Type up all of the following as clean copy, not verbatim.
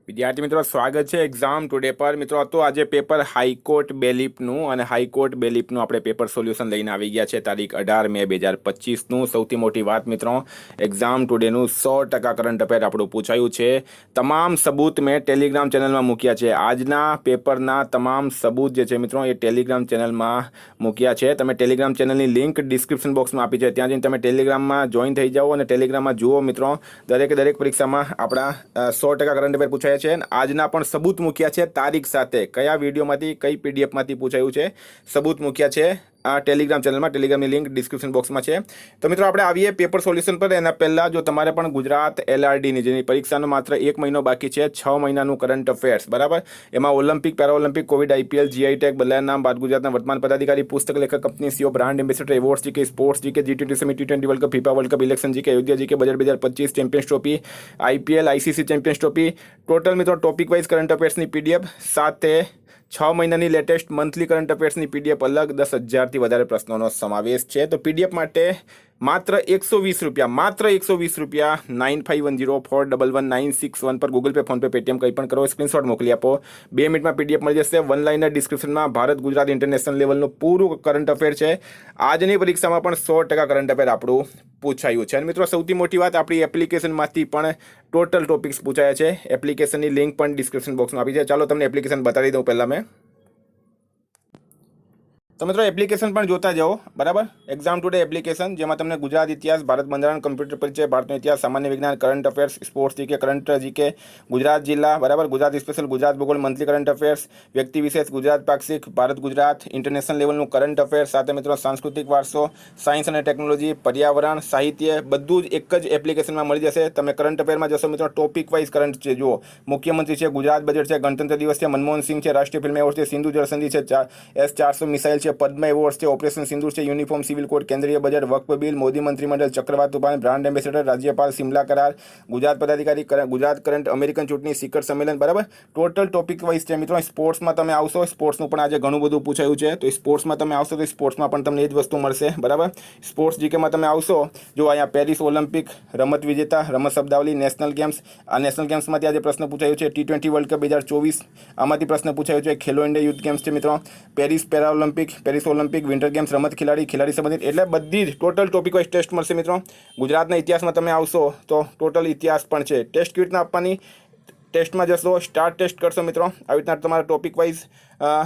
વિદ્યાર્થી મિત્રો સ્વાગત છે એક્ઝામ ટુડે પર મિત્રો તો આજે પેપર હાઈકોર્ટ બેલીફનું અને હાઈકોર્ટ બેલીફનું આપણે પેપર સોલ્યુશન લઈને આવી ગયા છે તારીખ 18 મે 2025નું સૌથી મોટી વાત મિત્રો એક્ઝામ ટુડેનું 100% કરંટ અફેર આપણું પૂછાયું છે તમામ સબૂત મેં ટેલિગ્રામ ચેનલમાં મૂક્યા છે આજના પેપરના તમામ સબૂત જે છે મિત્રો એ ટેલિગ્રામ ચેનલમાં મૂક્યા છે તમે ટેલિગ્રામ ચેનલની લિંક ડિસ્ક્રિપ્શન બોક્સમાં આપી છે ત્યાં જઈને તમે ટેલિગ્રામમાં જોઈન થઈ જાઓ અને ટેલિગ્રામમાં જુઓ મિત્રો દરેક પરીક્ષામાં આપણા 100% કરંટ અફેર પૂછાય છે આજના પણ સબૂત મૂક્યા છે તારીખ સાથે કયા વિડીયોમાંથી કઈ પીડીએફમાંથી પૂછાયું છે સબૂત મૂક્યા છે આ ટેલિગ્રામ ચેનલમાં ટેલિગ્રામની લિંક ડિસ્ક્રિપ્શન બોક્સમાં છે તો મિત્રો આપણે આવીએ પેપર સોલ્યુશન પર એના પહેલાં જો તમારે પણ ગુજરાત એલઆરડીની જેની પરીક્ષાનો માત્ર 1 મહિનો બાકી છે 6 મહિનાનું કરંટ અફેર્સ બરાબર એમાં olympic paralympic covid IPL GI tag બદલાયા નામ બાદ ગુજરાતના વર્તમાન પદાધિકારી પુસ્તક લેખક company CEO brand ambassador awards GK sports GK G20 summit T20 world cup FIFA world cup election GK Ayodhya GK budget 2025 champions trophy IPL ICC champions trophy total મિત્રો topic wise current અફેર્સની પીડીએફ સાથે 6 મહિનાની latest monthly current અફેર્સની PDF અલગ 10,000થી વધારે પ્રશ્નોનો સમાવેશ છે તો પીડીએફ માટે માત્ર 120 રૂપિયા માત્ર 120 રૂપિયા 9510411961 પર ગૂગલ પે ફોનપે પેટીએમ કંઈ પણ કરો સ્ક્રીનશોટ મોકલી આપો 2 મિનિટમાં પીડીએફ મળી જશે વન લાઇનર ડિસ્ક્રિપ્શનમાં ભારત ગુજરાત ઇન્ટરનેશનલ લેવલનું પૂરું કરંટ અફેર છે આજની પરીક્ષામાં પણ 100% કરંટ અફેર આપણું પૂછાયું છે અને મિત્રો સૌથી મોટી વાત આપણી એપ્લિકેશનમાંથી પણ ટોટલ ટોપિક્સ પૂછાયા છે એપ્લિકેશનની લિંક પણ ડિસ્ક્રિપ્શન બોક્સમાં આપી છે ચાલો તમને એપ્લિકેશન બતાવી દઉં પહેલાં મેં તો મિત્રો એપ્લિકેશન પણ જોતા જાઓ બરાબર એક્ઝામ ટુડે એપ્લિકેશન જેમાં તમને ગુજરાત ઇતિહાસ ભારત બંધારણ કમ્પ્યુટર પરિચય ભારતનો ઇતિહાસ સામાન્ય વિજ્ઞાન current affairs sports GK current GK Gujarat જિલ્લા બરાબર ગુજરાત સ્પેશિયલ ગુજરાત ભૂગોળ મંથલી કરંટ અફેર્સ વ્યક્તિ વિશેષ ગુજરાત પાક્ષિક ભારત ગુજરાત ઇન્ટરનેશનલ લેવલનું કરંટ અફેર્સ સાથે મિત્રો સાંસ્કૃતિક વારસો સાયન્સ અને ટેકનોલોજી પર્યાવરણ સાહિત્ય બધું જ એક જ એપ્લિકેશનમાં મળી જશે તમે કરંટ અફેરમાં જશો મિત્રો ટોપિક વાઇઝ કરંટ છે જુઓ મુખ્યમંત્રી છે ગુજરાત બજેટ છે ગણતંત્ર દિવસ છે મનમોહન સિંહ છે રાષ્ટ્રીય ફિલ્મ એવોર્ડ છે સિંધુ જળસંધિ છે S-400 મિસાઇલ છે પદ્મ એવોર્ડ્સ છે ઓપરેશન સિંદૂર છે યુનિફોર્મ સિવિલ કોડ કેન્દ્રીય બજેટ વક્ફ બિલ મોદી મંત્રીમંડળ ચક્રવાત તોફાન બ્રાન્ડ એમ્બેસેડર રાજ્યપાલ સિમલા કરાર ગુજરાત પદાધિકારી ગુજરાત કરંટ અમેરિકન ચૂંટણી શિખર સંમેલન બરાબર ટોટલ ટોપિક વાઇઝ છે મિત્રો સ્પોર્ટ્સમાં તમે આવશો સ્પોર્ટ્સનું પણ આજે ઘણું બધું પૂછાયું છે તો સ્પોર્ટ્સમાં તમે આવશો તો સ્પોર્ટ્સમાં પણ તમને એ જ વસ્તુ મળશે બરાબર સ્પોર્ટ્સ જીકેમાં તમે આવશો જો અહીંયા પેરિસ ઓલિમ્પિક રમત વિજેતા રમત શબ્દાવલી નેશનલ ગેમ્સ આ નેશનલ ગેમ્સમાંથી આજે પ્રશ્ન પૂછાયું છે T20 વર્લ્ડ કપ 2024 આમાંથી પ્રશ્ન પૂછાયું છે ખેલો ઇન્ડિયા યુથ ગેમ્સ છે મિત્રો Paris Paralympic Paris Olympic winter games રમત ખેલાડી સંબંધિત એટલે બધી જ ટોટલ ટોપિક વાઇઝ ટેસ્ટ મળશે મિત્રો ગુજરાતના ઇતિહાસમાં તમે આવશો તો ટોટલ ઇતિહાસ પણ છે ટેસ્ટ કેવી રીતના આપવાની ટેસ્ટમાં જશો સ્ટાર્ટ ટેસ્ટ કરશો મિત્રો આવી રીતના તમારા ટોપિક વાઇઝ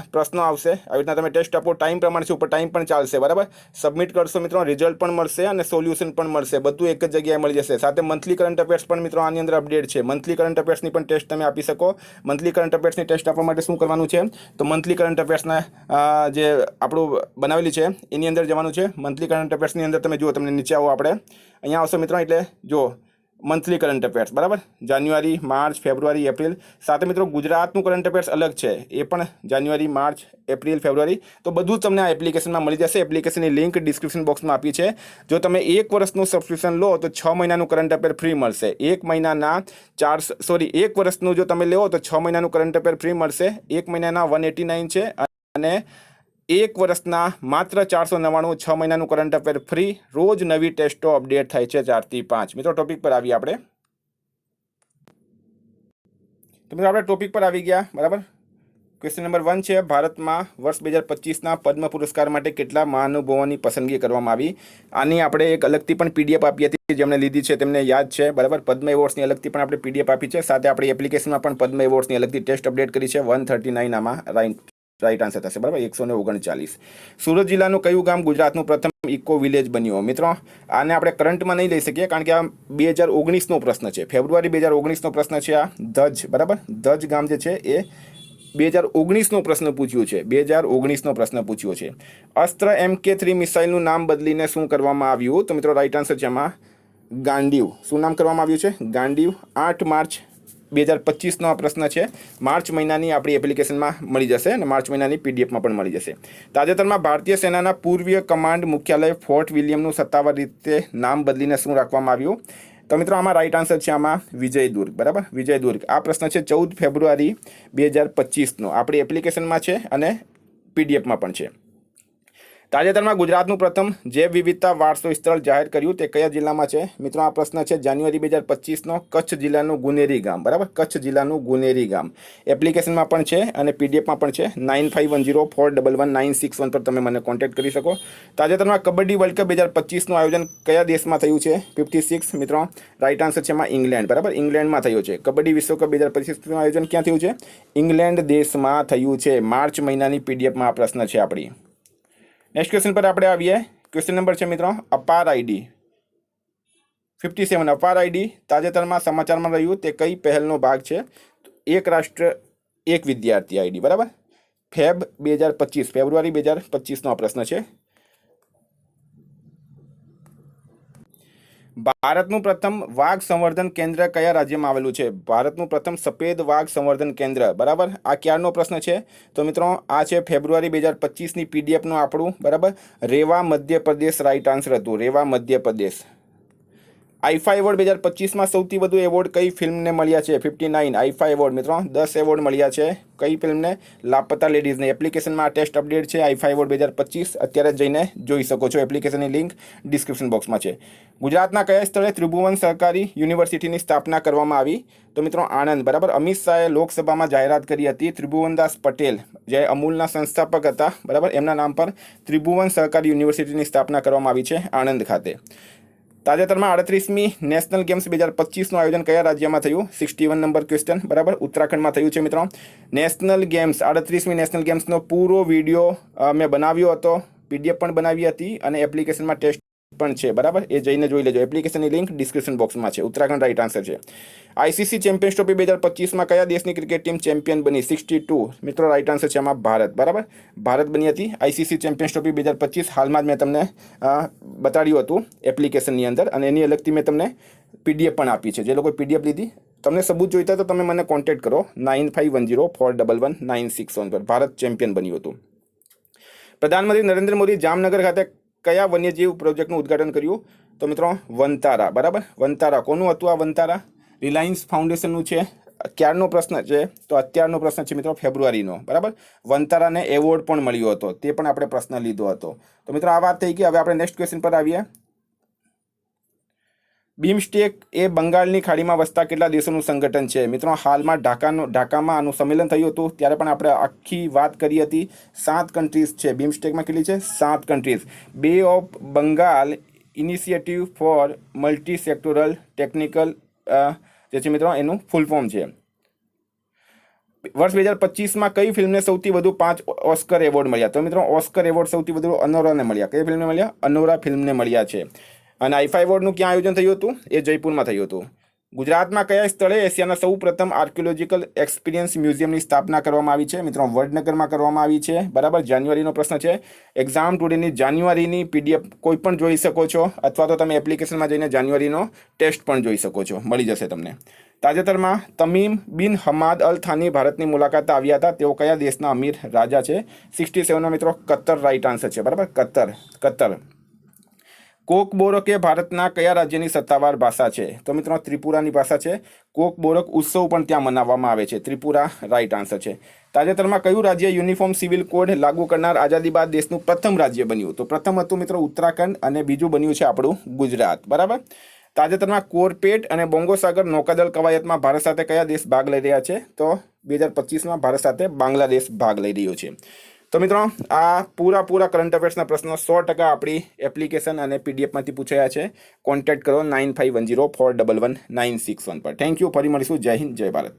પ્રશ્નો આવશે આવી રીતના તમે ટેસ્ટ આપો ટાઈમ પ્રમાણે છે ઉપર ટાઈમ પણ ચાલશે બરાબર સબમિટ કરશો મિત્રો રિઝલ્ટ પણ મળશે અને સોલ્યુશન પણ મળશે બધું એક જ જગ્યાએ મળી જશે સાથે મંથલી કરંટ અફેર્સ પણ મિત્રો આની અંદર અપડેટ છે મંથલી કરંટ અફેર્સની પણ ટેસ્ટ તમે આપી શકો મંથલી કરંટ અફેર્સની ટેસ્ટ આપવા માટે શું કરવાનું છે તો મંથલી કરંટ અફેર્સના જે આપણું બનાવેલી છે એની અંદર જવાનું છે મંથલી કરંટ અફેર્સની અંદર તમે જુઓ તમને નીચે આવો આપણે અહીંયા આવશો મિત્રો એટલે જો મંથલી કરંટ અફેર્સ બરાબર જાન્યુઆરી માર્ચ ફેબ્રુઆરી એપ્રિલ સાથે મિત્રો ગુજરાતનું કરંટ અફેર્સ અલગ છે એ પણ જાન્યુઆરી માર્ચ એપ્રિલ ફેબ્રુઆરી તો બધું તમને આ એપ્લિકેશનમાં મળી જશે એપ્લિકેશનની લિંક ડિસ્ક્રિપ્શન બોક્સમાં આપી છે જો તમે 1 વર્ષનું સબસ્ક્રિપ્શન લો તો 6 મહિનાનું કરંટ અફેર ફ્રી મળશે 1 મહિનાના 1 વર્ષનું જો તમે લો તો 6 મહિનાનું કરંટ અફેર ફ્રી મળશે 1 મહિનાના 189 છે અને 1 વર્ષના માત્ર 499 6 મહિનાનું કરંટ અફેર ફ્રી રોજ નવી ટેસ્ટો અપડેટ થાય છે 4 થી 5 મિત્રો ટોપિક પર આવીએ આપણે તો મિત્રો આપણે ટોપિક પર આવી ગયા બરાબર ક્વેશ્ચન નંબર 1 છે ભારતમાં વર્ષ 2025ના પદ્મ પુરસ્કાર માટે કેટલા મહાનુભાવોની પસંદગી કરવામાં આવી આની આપણે એક અલગથી પણ પીડીએફ આપી હતી જેમણે લીધી છે તેમને યાદ છે બરાબર પદ્મ એવોર્ડ્સની અલગથી પણ આપણે પીડીએફ આપી છે સાથે આપણી એપ્લિકેશનમાં પણ પદ્મ એવોર્ડ્સની અલગથી ટેસ્ટ અપડેટ કરી છે 139 આમાં રાઈટ આન્સર થશે બરાબર 139 સુરત જિલ્લાનું કયું ગામ ગુજરાતનું પ્રથમ ઇકો વિલેજ બન્યું મિત્રો આને આપણે કરંટમાં નહીં લઈ શકીએ કારણ કે આ 2019નો પ્રશ્ન છે ફેબ્રુઆરી 2019નો પ્રશ્ન છે આ ધજ બરાબર ધજ ગામ જે છે એ 2019નો પ્રશ્ન પૂછ્યો છે 2019નો પ્રશ્ન પૂછ્યો છે અસ્ત્ર MK3 મિસાઇલનું નામ બદલીને શું કરવામાં આવ્યું તો મિત્રો રાઈટ આન્સર છે આમાં ગાંડીવ શું નામ કરવામાં આવ્યું છે ગાંડીવ 8 માર્ચ 2025નો આ પ્રશ્ન છે માર્ચ મહિનાની આપણી એપ્લિકેશનમાં મળી જશે અને માર્ચ મહિનાની પીડીએફમાં પણ મળી જશે તાજેતરમાં ભારતીય સેનાના પૂર્વીય કમાન્ડ મુખ્યાલય ફોર્ટ વિલિયમનું સત્તાવાર રીતે નામ બદલીને શું રાખવામાં આવ્યું તો મિત્રો આમાં રાઈટ આન્સર છે આમાં વિજયદુર્ગ બરાબર વિજયદુર્ગ આ પ્રશ્ન છે 14 ફેબ્રુઆરી 2025નો આપણી એપ્લિકેશનમાં છે અને પીડીએફમાં પણ છે તાજેતરમાં ગુજરાતનું પ્રથમ જૈવ વિવિધતા વારસો સ્થળ જાહેર કર્યું તે કયા જિલ્લામાં છે? મિત્રો આ પ્રશ્ન છે જાન્યુઆરી 2025નો કચ્છ જિલ્લાનું ગુનેરી ગામ, બરાબર, કચ્છ જિલ્લાનું ગુનેરી ગામ. એપ્લિકેશનમાં પણ છે અને પીડીએફમાં પણ છે. 9510411961 પર તમે મને કોન્ટેક્ટ કરી શકો. તાજેતરમાં કબડ્ડી વર્લ્ડ કપ 2025નું આયોજન કયા દેશમાં થયું છે? 56 મિત્રો રાઈટ આન્સર છે એમાં ઇંગ્લેન્ડ, બરાબર, ઇંગ્લેન્ડમાં થયું છે. કબડ્ડી વિશ્વકપ 2025નું આયોજન ક્યાં થયું છે? ઇંગ્લેન્ડ દેશમાં થયું છે. માર્ચ મહિનાની પીડીએફમાં આ પ્રશ્ન છે આપણી. નેક્સ્ટ ક્વેશ્ચન પર આપણે આવીએ. ક્વેશ્ચન નંબર છે મિત્રો અપાર આઈડી 57. અપાર આઈડી તાજેતરમાં સમાચારમાં રહ્યું તે કઈ પહેલનો ભાગ છે? એક રાષ્ટ્ર એક વિદ્યાર્થી આઈડી, બરાબર, ફેબ્રુઆરી 2025નો આ પ્રશ્ન છે. ભારતનું પ્રથમ વાઘ સંવર્ધન કેન્દ્ર કયા રાજ્યમાં આવેલું છે? ભારતનું પ્રથમ સફેદ વાઘ સંવર્ધન કેન્દ્ર, બરાબર, આ ક્યારનો પ્રશ્ન છે? તો મિત્રો આ છે ફેબ્રુઆરી 2025ની પીડીએફનું આપણું, બરાબર. રેવા મધ્યપ્રદેશ રાઈટ આન્સર હતું, રેવા મધ્યપ્રદેશ. આઈફા એવોર્ડ 2025માં સૌથી વધુ એવોર્ડ કઈ ફિલ્મને મળ્યા છે? 59 આઈફા એવોર્ડ મિત્રો 10 એવોર્ડ મળ્યા છે. કઈ ફિલ્મને? લાપતા લેડીઝને. એપ્લિકેશનમાં આ ટેસ્ટ અપડેટ છે આઈફા એવોર્ડ 2025, અત્યારે જઈને જોઈ શકો છો. એપ્લિકેશનની લિંક ડિસ્ક્રિપ્શન બોક્સમાં છે. ગુજરાતના કયા સ્થળે ત્રિભુવન સરકારી યુનિવર્સિટીની સ્થાપના કરવામાં આવી? તો મિત્રો આણંદ, બરાબર. અમિત શાહે લોકસભામાં જાહેરાત કરી હતી. ત્રિભુવનદાસ પટેલ જે અમૂલના સંસ્થાપક હતા, બરાબર, એમના નામ પર ત્રિભુવન સરકારી યુનિવર્સિટીની સ્થાપના કરવામાં આવી છે આણંદ ખાતે. તાજેતરમાં 38મી નેશનલ ગેમ્સ 2025નું આયોજન કયા રાજ્યમાં થયું? 61 નંબર ક્વેશ્ચન, બરાબર, ઉત્તરાખંડમાં થયું છે મિત્રો. નેશનલ ગેમ્સ 38મી નેશનલ ગેમ્સનો પૂરો વિડીયો મેં બનાવ્યો હતો, પીડીએફ પણ બનાવી હતી અને એપ્લિકેશનમાં ટેસ્ટ પણ છે, બરાબર, એ જઈને જોઈ લેજો. એપ્લિકેશનની લિંક ડિસ્ક્રિપ્શન બોક્સમાં છે. ઉત્તરાખંડ રાઈટ આન્સર છે. આઈસીસી ચેમ્પિયન્સ ટ્રોફી 2025માં કયા દેશની ક્રિકેટ ટીમ ચેમ્પિયન બની? 62 મિત્રો રાઈટ આન્સર છે એમાં ભારત, બરાબર, ભારત બની હતી. આઈસીસી ચેમ્પિયન્સ ટ્રોફી 2025 હાલમાં જ મેં તમને બતાડ્યું હતું એપ્લિકેશનની અંદર અને એની અલગથી મેં તમને પીડીએફ પણ આપી છે. જે લોકો પીડીએફ લીધી, તમને સબૂત જોઈતા તો તમે મને કોન્ટેક્ટ કરો 9510411961 પર. ભારત ચેમ્પિયન બન્યું હતું. પ્રધાનમંત્રી નરેન્દ્ર મોદી જામનગર ખાતે કયા વન્યજીવ પ્રોજેક્ટનું ઉદ્ઘાટન કર્યું? તો મિત્રો વનતારા, બરાબર, વનતારા. કોનું હતું આ વનતારા? રિલાયન્સ ફાઉન્ડેશનનું છે. ક્યારનો પ્રશ્ન છે? તો અત્યારનો પ્રશ્ન છે મિત્રો, ફેબ્રુઆરીનો, બરાબર. વનતારાને એવોર્ડ પણ મળ્યો હતો, તે પણ આપણે પ્રશ્ન લીધો હતો. તો મિત્રો આ વાત થઈ ગઈ. હવે આપણે નેક્સ્ટ ક્વેશ્ચન પર આવીએ. બીમસ્ટેક એ બંગાળની ખાડીમાં વસતા કેટલા દેશોનું સંગઠન છે? મિત્રો હાલમાં ઢાકામાં આનું સંમેલન થયું હતું ત્યારે પણ આપણે આખી વાત કરી હતી. 7 કન્ટ્રીઝ છે બીમસ્ટેકમાં. કેટલી છે? 7 countries. Bay of Bengal initiative for multi sectoral technical જે છે મિત્રો એનું ફૂલ ફોર્મ છે. વર્ષ 2025માં કઈ ફિલ્મને સૌથી વધુ 5 ઓસ્કર એવોર્ડ મળ્યા? તો મિત્રો ઓસ્કર એવોર્ડ સૌથી વધુ અનોરાને મળ્યા. કઈ ફિલ્મને મળ્યા? અનોરા ફિલ્મને મળ્યા છે. અને આઈફા એવોર્ડનું ક્યાં આયોજન થયું હતું? એ જયપુરમાં થયું હતું. ગુજરાતમાં કયા સ્થળે એશિયાના સૌ પ્રથમ આર્કિયોલોજીકલ એક્સપિરિયન્સ મ્યુઝિયમની સ્થાપના કરવામાં આવી છે? મિત્રો વડનગરમાં કરવામાં આવી છે, બરાબર. જાન્યુઆરીનો પ્રશ્ન છે. એક્ઝામ ટુડેની જાન્યુઆરીની પીડીએફ કોઈ પણ જોઈ શકો છો અથવા તો તમે એપ્લિકેશનમાં જઈને જાન્યુઆરીનો ટેસ્ટ પણ જોઈ શકો છો, મળી જશે તમને. તાજેતરમાં તમીમ બિન હમાદ અલ થાની ભારતની મુલાકાતે આવ્યા હતા. તેઓ કયા દેશના અમીર રાજા છે? 67 મિત્રો કતર રાઈટ આન્સર છે, બરાબર, કતર. કોકબોરોક એ ભારતના કયા રાજ્યની સત્તાવાર ભાષા છે? તો મિત્રો ત્રિપુરાની ભાષા છે. કોકબોરોક ઉત્સવ પણ ત્યાં મનાવવામાં આવે છે. ત્રિપુરા રાઈટ આન્સર છે. તાજેતરમાં કયું રાજ્ય યુનિફોર્મ સિવિલ કોડ લાગુ કરનાર આઝાદી બાદ દેશનું પ્રથમ રાજ્ય બન્યું? તો પ્રથમ હતું મિત્રો ઉત્તરાખંડ અને બીજું બન્યું છે આપણું ગુજરાત, બરાબર. તાજેતરમાં કોરપેટ અને બોંગોસાગર નૌકાદળ કવાયતમાં ભારત સાથે કયા દેશ ભાગ લઈ રહ્યા છે? તો 2025માં ભારત સાથે બાંગ્લાદેશ ભાગ લઈ રહ્યો છે. તો મિત્રો આ પૂરા કરંટ અફેર્સના પ્રશ્નો 100% આપણી એપ્લિકેશન અને પીડીએફમાંથી પૂછાયા છે. કોન્ટેક્ટ કરો 9510411961 પર. Thank you. ફરી મળીશું. જય હિન્દ, જય ભારત.